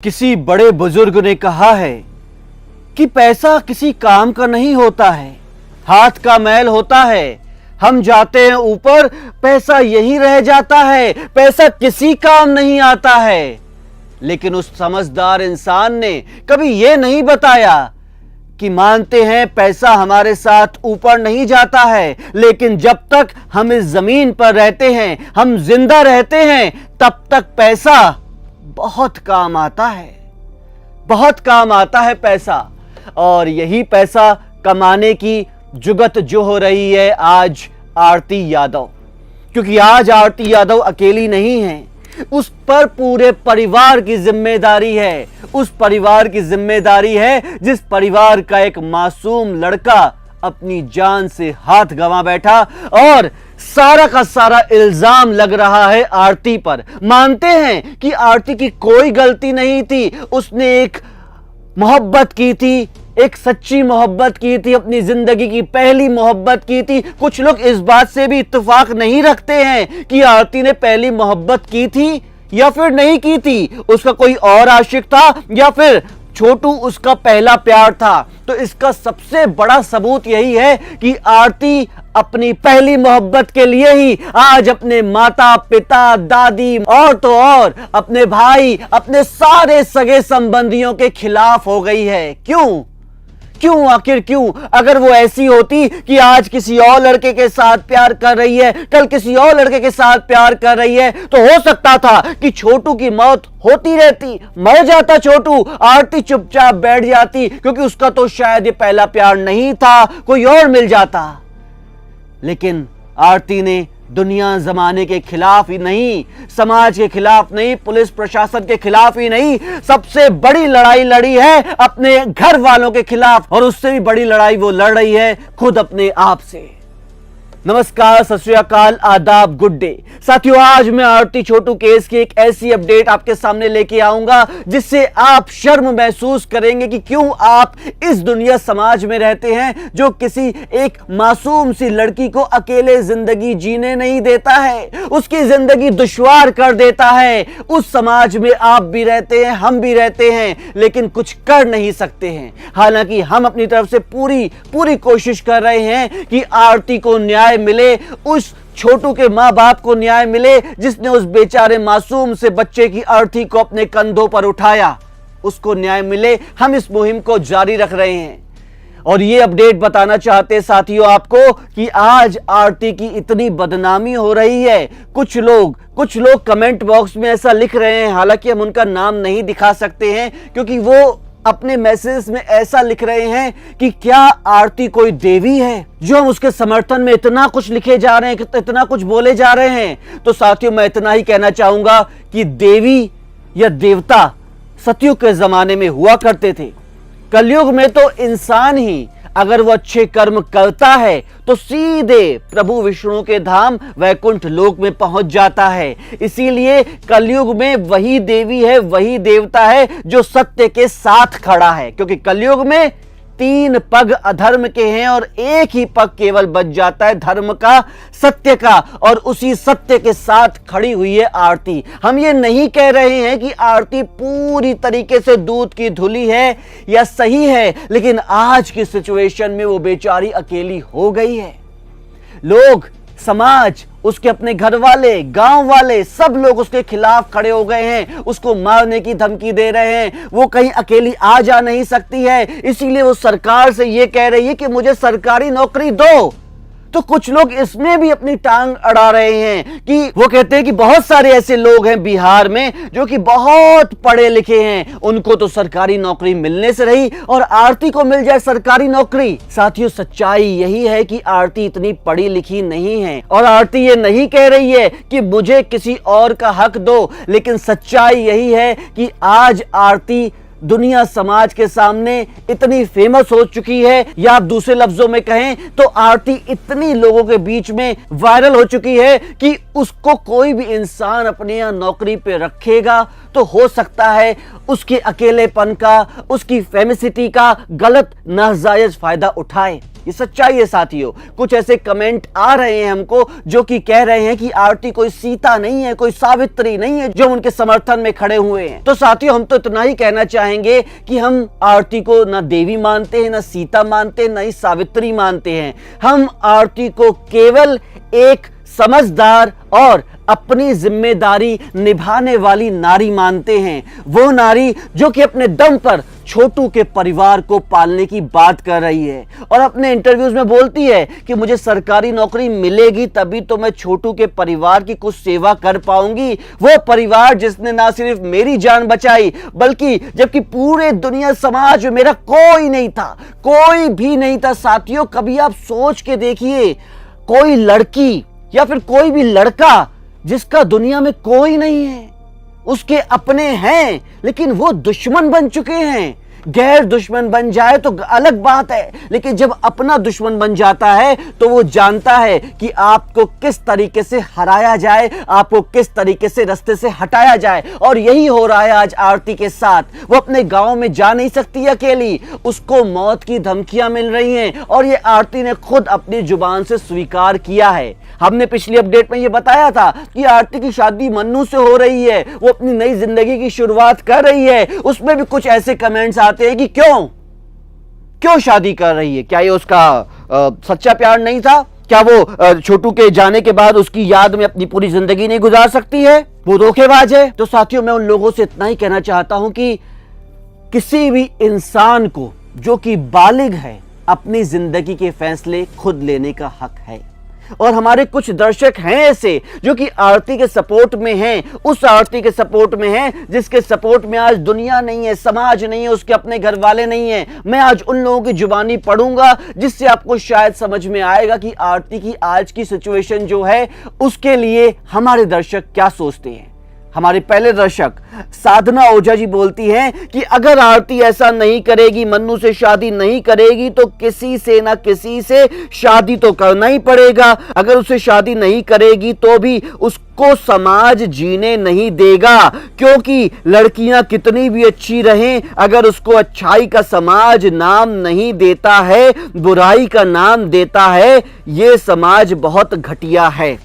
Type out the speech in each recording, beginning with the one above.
किसी बड़े बुजुर्ग ने कहा है कि पैसा किसी काम का नहीं होता है, हाथ का मैल होता है। हम जाते हैं ऊपर, पैसा यहीं रह जाता है, पैसा किसी काम नहीं आता है। लेकिन उस समझदार इंसान ने कभी यह नहीं बताया कि मानते हैं पैसा हमारे साथ ऊपर नहीं जाता है, लेकिन जब तक हम इस जमीन पर रहते हैं, हम जिंदा रहते हैं, तब तक पैसा बहुत काम आता है, बहुत काम आता है पैसा। और यही पैसा कमाने की जुगत जो हो रही है आज आरती यादव, क्योंकि आज आरती यादव अकेली नहीं है, उस पर पूरे परिवार की जिम्मेदारी है। उस परिवार की जिम्मेदारी है जिस परिवार का एक मासूम लड़का अपनी जान से हाथ गंवा बैठा और सारा का सारा इल्जाम लग रहा है आरती पर। मानते हैं कि आरती की कोई गलती नहीं थी, उसने एक मोहब्बत की थी, एक सच्ची मोहब्बत की थी, अपनी जिंदगी की पहली मोहब्बत की थी। कुछ लोग इस बात से भी इत्तेफाक नहीं रखते हैं कि आरती ने पहली मोहब्बत की थी या फिर नहीं की थी, उसका कोई और आशिक था या फिर छोटू उसका पहला प्यार था। तो इसका सबसे बड़ा सबूत यही है कि आरती अपनी पहली मोहब्बत के लिए ही आज अपने माता पिता दादी और तो और अपने भाई, अपने सारे सगे संबंधियों के खिलाफ हो गई है। क्यों क्यों आखिर क्यों? अगर वो ऐसी होती कि आज किसी और लड़के के साथ प्यार कर रही है, कल किसी और लड़के के साथ प्यार कर रही है, तो हो सकता था कि छोटू की मौत होती रहती, मर जाता छोटू, आरती चुपचाप बैठ जाती, क्योंकि उसका तो शायद ये पहला प्यार नहीं था, कोई और मिल जाता। लेकिन आरती ने दुनिया जमाने के खिलाफ ही नहीं, समाज के खिलाफ नहीं, पुलिस प्रशासन के खिलाफ ही नहीं, सबसे बड़ी लड़ाई लड़ी है अपने घर वालों के खिलाफ, और उससे भी बड़ी लड़ाई वो लड़ रही है खुद अपने आप से। नमस्कार, सत श्री अकाल, आदाब, गुड डे साथियों। आज मैं आरती छोटू केस की एक ऐसी अपडेट आपके सामने लेके आऊंगा जिससे आप शर्म महसूस करेंगे कि क्यों आप इस दुनिया समाज में रहते हैं जो किसी एक मासूम सी लड़की को अकेले जिंदगी जीने नहीं देता है, उसकी जिंदगी दुश्वार कर देता है। उस समाज में आप भी रहते हैं, हम भी रहते हैं, लेकिन कुछ कर नहीं सकते हैं। हालांकि हम अपनी तरफ से पूरी कोशिश कर रहे हैं कि आरती को न्याय मिले, उस छोटू के मां बाप को न्याय मिले जिसने उस बेचारे मासूम से बच्चे की अर्थी को अपने कंधों पर उठाया, उसको न्याय मिले। हम इस मुहिम को जारी रख रहे हैं और ये अपडेट बताना चाहते साथियों आपको कि आज आरती की इतनी बदनामी हो रही है। कुछ लोग कमेंट बॉक्स में ऐसा लिख रहे हैं, हालांकि हम उनका नाम नहीं दिखा सकते हैं क्योंकि वो अपने मैसेज में ऐसा लिख रहे हैं कि क्या आरती कोई देवी है जो हम उसके समर्थन में इतना कुछ लिखे जा रहे हैं, इतना कुछ बोले जा रहे हैं। तो साथियों, मैं इतना ही कहना चाहूंगा कि देवी या देवता सतयुग के जमाने में हुआ करते थे। कलयुग में तो इंसान ही अगर वो अच्छे कर्म करता है तो सीधे प्रभु विष्णु के धाम वैकुंठ लोक में पहुंच जाता है। इसीलिए कलयुग में वही देवी है, वही देवता है जो सत्य के साथ खड़ा है, क्योंकि कलयुग में 3 पग अधर्म के हैं और एक ही पग केवल बच जाता है धर्म का, सत्य का, और उसी सत्य के साथ खड़ी हुई है आरती। हम ये नहीं कह रहे हैं कि आरती पूरी तरीके से दूध की धुली है या सही है, लेकिन आज की सिचुएशन में वो बेचारी अकेली हो गई है। लोग, समाज, उसके अपने घर वाले, गांव वाले, सब लोग उसके खिलाफ खड़े हो गए हैं, उसको मारने की धमकी दे रहे हैं। वो कहीं अकेली आ जा नहीं सकती है, इसीलिए वो सरकार से ये कह रही है कि मुझे सरकारी नौकरी दो। तो कुछ लोग इसमें भी अपनी टांग अड़ा रहे हैं कि वो कहते हैं कि बहुत सारे ऐसे लोग हैं बिहार में जो कि बहुत पढ़े लिखे हैं, उनको तो सरकारी नौकरी मिलने से रही और आरती को मिल जाए सरकारी नौकरी। साथियों, सच्चाई यही है कि आरती इतनी पढ़ी लिखी नहीं है और आरती ये नहीं कह रही है कि मुझे किसी और का हक दो, लेकिन सच्चाई यही है कि आज आरती दुनिया समाज के सामने इतनी फेमस हो चुकी है, या आप दूसरे लफ्जों में कहें तो आरती इतनी लोगों के बीच में वायरल हो चुकी है कि उसको कोई भी इंसान अपने यहाँ नौकरी पे रखेगा तो हो सकता है उसके अकेलेपन का, उसकी फेमिसिटी का गलत नाजायज फायदा उठाए। ये सच्चाई है साथियों। कुछ ऐसे कमेंट आ रहे हैं हमको जो कि कह रहे हैं कि आरती कोई सीता नहीं है, कोई सावित्री नहीं है जो उनके समर्थन में खड़े हुए हैं। तो साथियों हम तो इतना ही कहना चाहेंगे कि हम आरती को ना देवी मानते हैं, ना सीता मानते हैं, ना ही सावित्री मानते हैं। हम आरती को केवल एक समझदार और अपनी जिम्मेदारी निभाने वाली नारी मानते हैं। वो नारी जो कि अपने दम पर छोटू के परिवार को पालने की बात कर रही है और अपने इंटरव्यूज में बोलती है कि मुझे सरकारी नौकरी मिलेगी तभी तो मैं छोटू के परिवार की कुछ सेवा कर पाऊंगी। वो परिवार जिसने ना सिर्फ मेरी जान बचाई बल्कि जबकि पूरे दुनिया समाज में मेरा कोई नहीं था, कोई भी नहीं था। साथियों कभी आप सोच के देखिए, कोई लड़की या फिर कोई भी लड़का जिसका दुनिया में कोई नहीं है, उसके अपने हैं लेकिन वो दुश्मन बन चुके हैं। गैर दुश्मन बन जाए तो अलग बात है, लेकिन जब अपना दुश्मन बन जाता है तो वो जानता है कि आपको किस तरीके से हराया जाए, आपको किस तरीके से रास्ते से हटाया जाए। और यही हो रहा है आज आरती के साथ। वो अपने गांव में जा नहीं सकती अकेली, उसको मौत की धमकियां मिल रही हैं और ये आरती ने खुद अपनी जुबान से स्वीकार किया है। हमने पिछली अपडेट में ये बताया था कि आरती की शादी मन्नू से हो रही है, वो अपनी नई जिंदगी की शुरुआत कर रही है। उसमें भी कुछ ऐसे कमेंट्स आते हैं कि क्यों शादी कर रही है, क्या ये उसका सच्चा प्यार नहीं था? क्या वो छोटू के जाने के बाद उसकी याद में अपनी पूरी जिंदगी नहीं गुजार सकती है? वो धोखेबाज है। तो साथियों मैं उन लोगों से इतना ही कहना चाहता हूं कि किसी भी इंसान को जो कि बालिग है अपनी जिंदगी के फैसले खुद लेने का हक है। और हमारे कुछ दर्शक हैं ऐसे जो कि आरती के सपोर्ट में हैं, उस आरती के सपोर्ट में हैं जिसके सपोर्ट में आज दुनिया नहीं है, समाज नहीं है, उसके अपने घर वाले नहीं है। मैं आज उन लोगों की जुबानी पढ़ूंगा जिससे आपको शायद समझ में आएगा कि आरती की आज की सिचुएशन जो है उसके लिए हमारे दर्शक क्या सोचते हैं। हमारे पहले दर्शक साधना ओझा जी बोलती हैं कि अगर आरती ऐसा नहीं करेगी, मन्नू से शादी नहीं करेगी तो किसी से ना किसी से शादी तो करना ही पड़ेगा। अगर उससे शादी नहीं करेगी तो भी उसको समाज जीने नहीं देगा, क्योंकि लड़कियां कितनी भी अच्छी रहें अगर उसको अच्छाई का समाज नाम नहीं देता है, बुराई का नाम देता है, ये समाज बहुत घटिया है।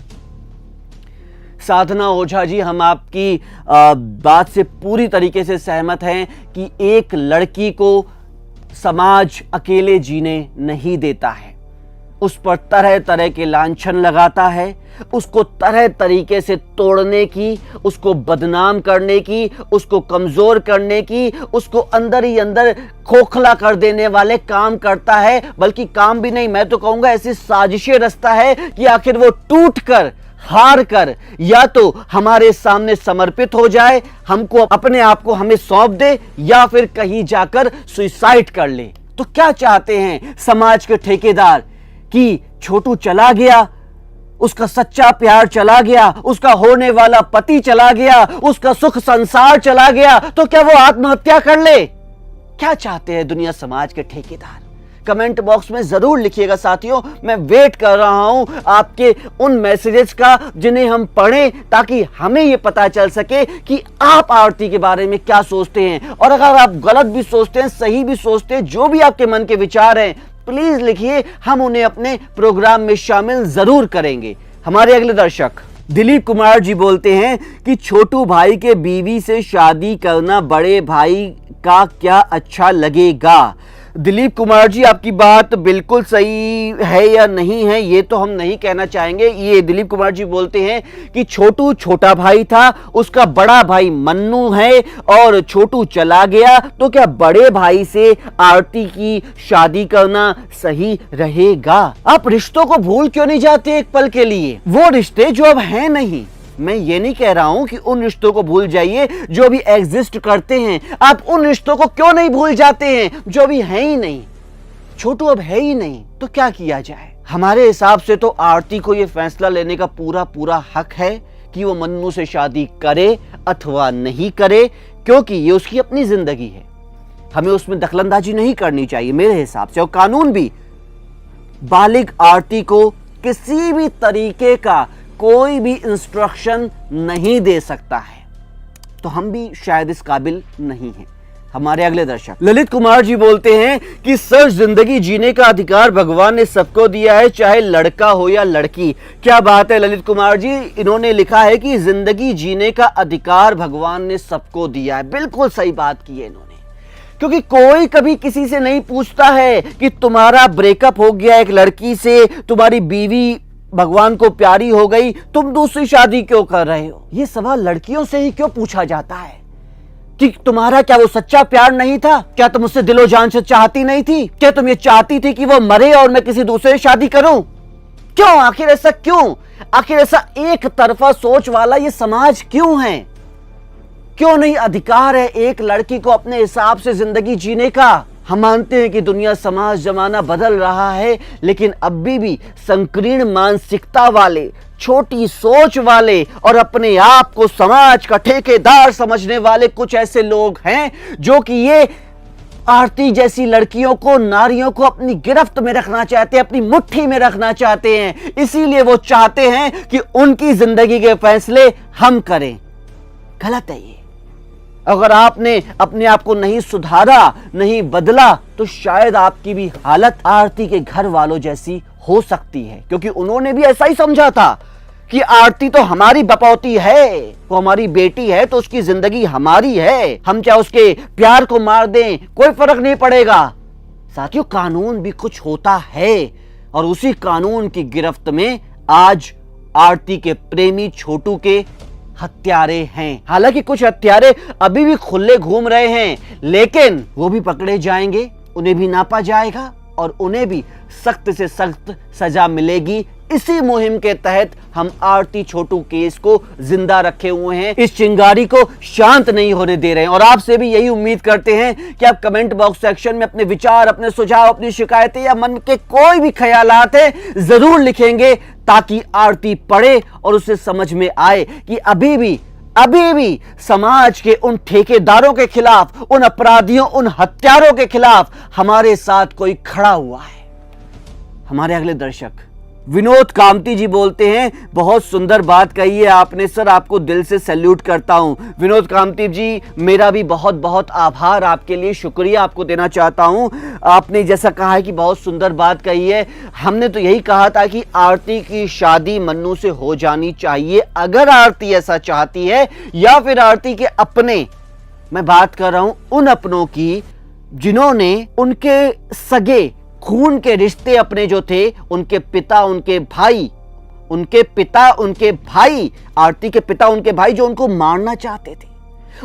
साधना ओझा जी हम आपकी बात से पूरी तरीके से सहमत हैं कि एक लड़की को समाज अकेले जीने नहीं देता है, उस पर तरह तरह के लांछन लगाता है, उसको तरह तरीके से तोड़ने की, उसको बदनाम करने की, उसको कमजोर करने की, उसको अंदर ही अंदर खोखला कर देने वाले काम करता है। बल्कि काम भी नहीं, मैं तो कहूंगा ऐसी साजिशें रचता है कि आखिर वो टूट कर हार कर या तो हमारे सामने समर्पित हो जाए, हमको अपने आप को हमें सौंप दे, या फिर कहीं जाकर सुसाइड कर ले। तो क्या चाहते हैं समाज के ठेकेदार कि छोटू चला गया, उसका सच्चा प्यार चला गया, उसका होने वाला पति चला गया, उसका सुख संसार चला गया, तो क्या वो आत्महत्या कर ले? क्या चाहते हैं दुनिया समाज के ठेकेदार? कमेंट बॉक्स में जरूर लिखिएगा साथियों। मैं वेट कर रहा हूं आपके उन मैसेजेस का जिन्हें हम पढ़ें, ताकि हमें यह पता चल सके कि आप आरती के बारे में क्या सोचते हैं। और अगर आप गलत भी सोचते हैं, सही भी सोचते हैं, जो भी आपके मन के विचार हैं, प्लीज लिखिए, हम उन्हें अपने प्रोग्राम में शामिल जरूर करेंगे। हमारे अगले दर्शक दिलीप कुमार जी बोलते हैं कि छोटू भाई के बीवी से शादी करना बड़े भाई का क्या अच्छा लगेगा। दिलीप कुमार जी आपकी बात बिल्कुल सही है या नहीं है ये तो हम नहीं कहना चाहेंगे। ये दिलीप कुमार जी बोलते हैं कि छोटू छोटा भाई था, उसका बड़ा भाई मन्नू है और छोटू चला गया, तो क्या बड़े भाई से आरती की शादी करना सही रहेगा? आप रिश्तों को भूल क्यों नहीं जाते एक पल के लिए? वो रिश्ते जो अब हैं नहीं, मैं ये नहीं कह रहा हूं कि उन रिश्तों को भूल जाइए जो अभी एग्जिस्ट करते हैं। आप उन रिश्तों को क्यों नहीं भूल जाते हैं जो अभी है ही नहीं? छोटू अब है ही नहीं तो क्या किया जाए? हमारे हिसाब से तो आरती को यह फैसला लेने का पूरा हक है कि वो मन्नू से शादी करे अथवा नहीं करे, क्योंकि ये उसकी अपनी जिंदगी है। हमें उसमें दखलंदाजी नहीं करनी चाहिए मेरे हिसाब से। और कानून भी बालिग आरती को किसी भी तरीके का कोई भी इंस्ट्रक्शन नहीं दे सकता है, तो हम भी शायद इस काबिल नहीं हैं। हमारे अगले दर्शक ललित कुमार जी बोलते हैं कि सर, जिंदगी जीने का अधिकार भगवान ने सबको दिया है, चाहे लड़का हो या लड़की। क्या बात है ललित कुमार जी, इन्होंने लिखा है कि जिंदगी जीने का अधिकार भगवान ने सबको दिया है। बिल्कुल सही बात की है इन्होंने, क्योंकि कोई कभी किसी से नहीं पूछता है कि तुम्हारा ब्रेकअप हो गया एक लड़की से, तुम्हारी बीवी भगवान को प्यारी हो गई, तुम दूसरी शादी क्यों कर रहे हो। ये सवाल लड़कियों से ही क्यों पूछा जाता है कि तुम्हारा क्या वो सच्चा प्यार नहीं था, क्या तुम उससे दिलो जान से चाहती नहीं थी, क्या तुम ये चाहती थी कि वो मरे और मैं किसी दूसरे से शादी करूं। क्यों, आखिर ऐसा क्यों, आखिर ऐसा एक तरफा सोच वाला ये समाज क्यों है। क्यों नहीं अधिकार है एक लड़की को अपने हिसाब से जिंदगी जीने का। हम मानते हैं कि दुनिया, समाज, जमाना बदल रहा है, लेकिन अभी भी संकीर्ण मानसिकता वाले, छोटी सोच वाले और अपने आप को समाज का ठेकेदार समझने वाले कुछ ऐसे लोग हैं जो कि ये आरती जैसी लड़कियों को, नारियों को अपनी गिरफ्त में रखना चाहते हैं, अपनी मुट्ठी में रखना चाहते हैं। इसीलिए वो चाहते हैं कि उनकी जिंदगी के फैसले हम करें। गलत है ये। अगर आपने अपने आप को नहीं सुधारा, नहीं बदला, तो शायद आपकी भी हालत आरती के घर वालों जैसी हो सकती है, क्योंकि उन्होंने भी ऐसा ही समझा था कि आरती तो हमारी बपौती है, वो हमारी बेटी है, तो उसकी जिंदगी हमारी है, हम चाहे उसके प्यार को मार दें कोई फर्क नहीं पड़ेगा। साथियों, कानून भी कुछ होता है और उसी कानून की गिरफ्त में आज आरती के प्रेमी छोटू के हत्यारे हैं। हालांकि कुछ हत्यारे अभी भी खुले घूम रहे हैं, लेकिन वो भी पकड़े जाएंगे, उन्हें भी नापा जाएगा और उन्हें भी सख्त से सख्त सजा मिलेगी। इसी मुहिम के तहत हम आरती छोटू केस को जिंदा रखे हुए हैं, इस चिंगारी को शांत नहीं होने दे रहे हैं। और आपसे भी यही उम्मीद करते हैं कि आप कमेंट बॉक्स सेक्शन में अपने विचार, अपने सुझाव, अपनी शिकायतें या मन के कोई भी ख्यालात हैं जरूर लिखेंगे, ताकि आरती पढ़े और उसे समझ में आए कि अभी भी समाज के उन ठेकेदारों के खिलाफ, उन अपराधियों, उन हत्यारों के खिलाफ हमारे साथ कोई खड़ा हुआ है। हमारे अगले दर्शक विनोद कामती जी बोलते हैं, बहुत सुंदर बात कही है आपने सर, आपको दिल से सैल्यूट करता हूं। विनोद कामती जी, मेरा भी बहुत बहुत आभार, आपके लिए शुक्रिया आपको देना चाहता हूं। आपने जैसा कहा है कि बहुत सुंदर बात कही है, हमने तो यही कहा था कि आरती की शादी मन्नू से हो जानी चाहिए, अगर आरती ऐसा चाहती है, या फिर आरती के अपने, मैं बात कर रहा हूं उन अपनों की जिन्होंने उनके सगे खून के रिश्ते अपने जो थे, उनके पिता, उनके भाई, आरती के पिता, उनके भाई जो उनको मारना चाहते थे,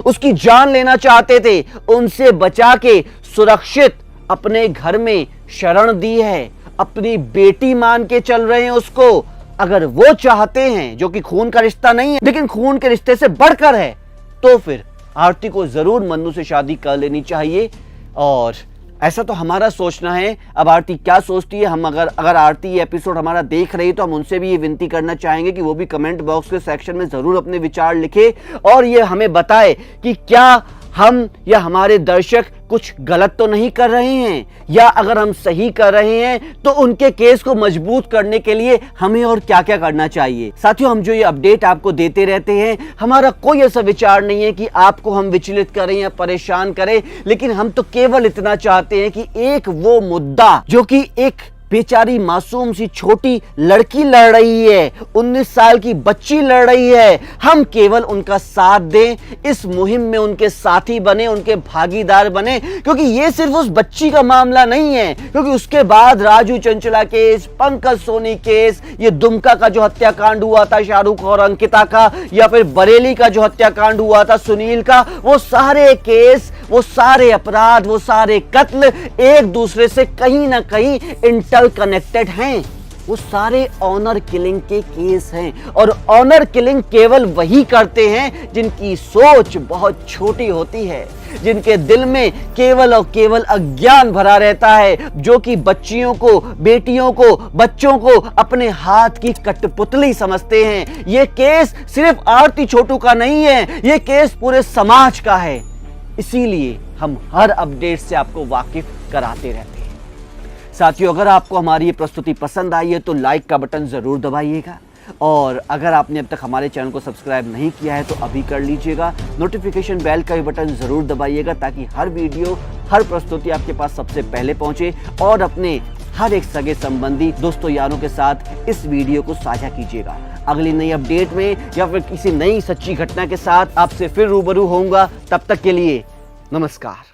उसकी जान लेना चाहते थे, उनसे बचा के सुरक्षित अपने घर में शरण दी है, अपनी बेटी मान के चल रहे हैं उसको। अगर वो चाहते हैं, जो कि खून का रिश्ता नहीं है लेकिन खून के रिश्ते से बढ़कर है, तो फिर आरती को जरूर मन्नू से शादी कर लेनी चाहिए। और ऐसा तो हमारा सोचना है, अब आरती क्या सोचती है, हम अगर आरती ये एपिसोड हमारा देख रही है तो हम उनसे भी ये विनती करना चाहेंगे कि वो भी कमेंट बॉक्स के सेक्शन में जरूर अपने विचार लिखे और ये हमें बताए कि क्या हम या हमारे दर्शक कुछ गलत तो नहीं कर रहे हैं, या अगर हम सही कर रहे हैं तो उनके केस को मजबूत करने के लिए हमें और क्या क्या करना चाहिए। साथियों, हम जो ये अपडेट आपको देते रहते हैं, हमारा कोई ऐसा विचार नहीं है कि आपको हम विचलित करें या परेशान करें, लेकिन हम तो केवल इतना चाहते हैं कि एक वो मुद्दा जो कि एक बेचारी मासूम सी छोटी लड़की लड़ रही है, 19 साल की बच्ची लड़ रही है, हम केवल उनका साथ दें, इस मुहिम में उनके साथी बने, उनके भागीदार बने, क्योंकि ये सिर्फ उस बच्ची का मामला नहीं है, क्योंकि उसके बाद राजू चंचला केस, पंकज सोनी केस, ये दुमका का जो हत्याकांड हुआ था शाहरुख और अंकिता का, या फिर बरेली का जो हत्याकांड हुआ था सुनील का, वो सारे केस, वो सारे अपराध, वो सारे कत्ल एक दूसरे से कहीं ना कहीं कनेक्टेड हैं। वो सारे ऑनर किलिंग के केस हैं, और ऑनर किलिंग केवल वही करते हैं जिनकी सोच बहुत छोटी होती है, जिनके दिल में केवल और केवल अज्ञान भरा रहता है, जो कि बच्चियों को, बेटियों को, बच्चों को अपने हाथ की कठपुतली समझते हैं। ये केस सिर्फ आरती छोटू का नहीं है, ये केस पूरे समाज का है। इसीलिए हम हर अपडेट से आपको वाकिफ कराते रहते हैं। साथियों, अगर आपको हमारी ये प्रस्तुति पसंद आई है तो लाइक का बटन जरूर दबाइएगा, और अगर आपने अब तक हमारे चैनल को सब्सक्राइब नहीं किया है तो अभी कर लीजिएगा। नोटिफिकेशन बेल का भी बटन ज़रूर दबाइएगा ताकि हर वीडियो, हर प्रस्तुति आपके पास सबसे पहले पहुंचे। और अपने हर एक सगे संबंधी, दोस्तों, यारों के साथ इस वीडियो को साझा कीजिएगा। अगली नई अपडेट में या फिर किसी नई सच्ची घटना के साथ आपसे फिर रूबरू होऊंगा। तब तक के लिए नमस्कार।